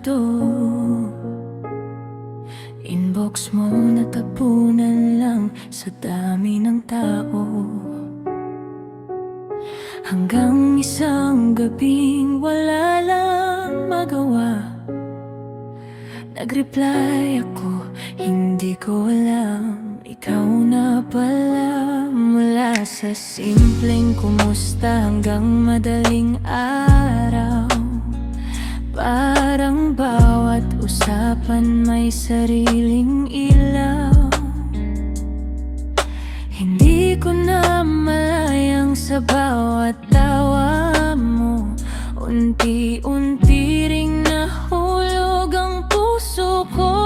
dito. Inbox mo natapunan lang sa dami ng tao. Hanggang isang gabing wala lang magawa. Nag-reply ako, hindi ko alam ikaw na pala. Mula sa simpleng kumusta hanggang madaling araw, parang bawat usapan may sariling ilaw. Hindi ko na malayang sa bawat tawa mo, unti-unti ring nahulog ang puso ko.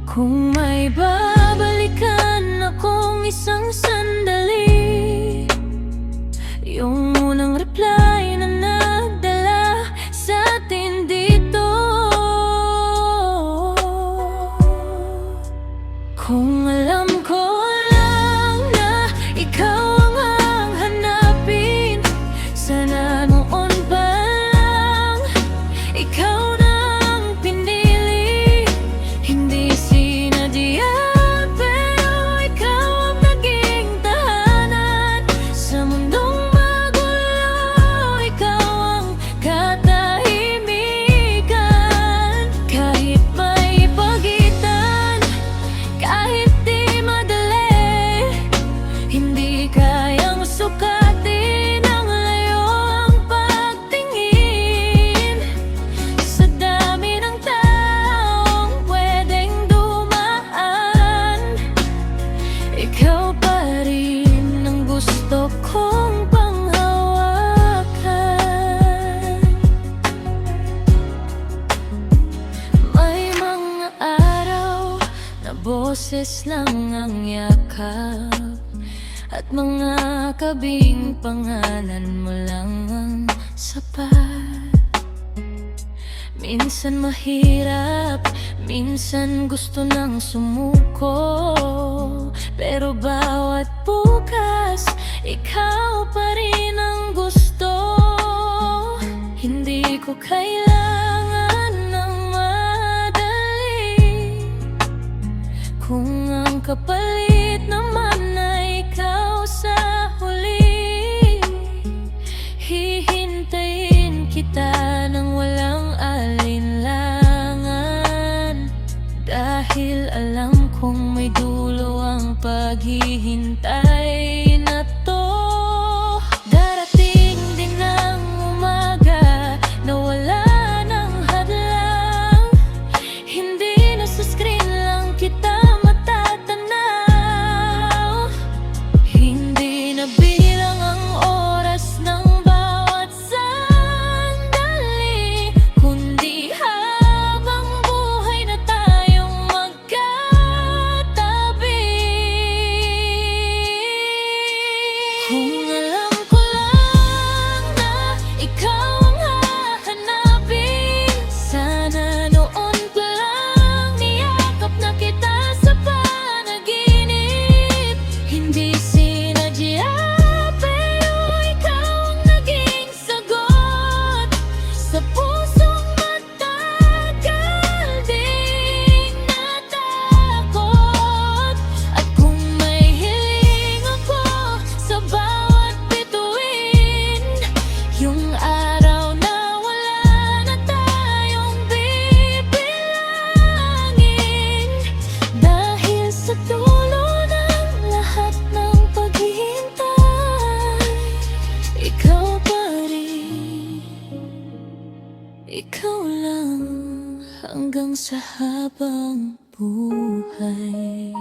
Kung may babalikan akong isang sandali, yung unang reply na nagdala sa atin dito. Kung alam ko lang na ikaw ang hahanapin, sana noon pa lang ikaw na ang pinili. Hindi sinadya, pero ikaw ang naging tahanan sa mundong magulo. Ikaw ang katahimikan, kahit may pagitan, kahit di madali, hindi kayang sukatin ang layo ang pagtingin. Sa dami ng taong pwedeng dumaan, ikaw pa rin ang gusto kong panghawakan. May mga araw na boses lang ang yakap, at mga kabing pangalan mo lang ang sapat. Minsan mahirap, minsan gusto nang sumuko, pero bawat bukas, ikaw pa rin ang gusto. Hindi ko kailangan ng madali, kung ang kapalit naman ay ikaw sa huli. Hihintayin kita nang walang alinlangan, dahil alam kong may dulo ang paghihintay na to. Darating din ang umaga na wala ng hadlang, hindi na sa screen lang kita matatanaw. Hindi na bilang ang oras ng bawat sandali, kundi habang buhay na tayong magkatabi. Kung alam ko lang na ikaw ang hahanapin, sana noon pa lang niyakap na kita sa panaginip. Hindi sinadya, pero ikaw ang naging sagot sa pusong matagal ding natakot. At kung may hiling ako sa bawat bituin, yung araw na wala na tayong bibilangin, dahil sa dulo ng lahat ng paghihintay, ikaw pa rin, ikaw lang hanggang sa habang buhay.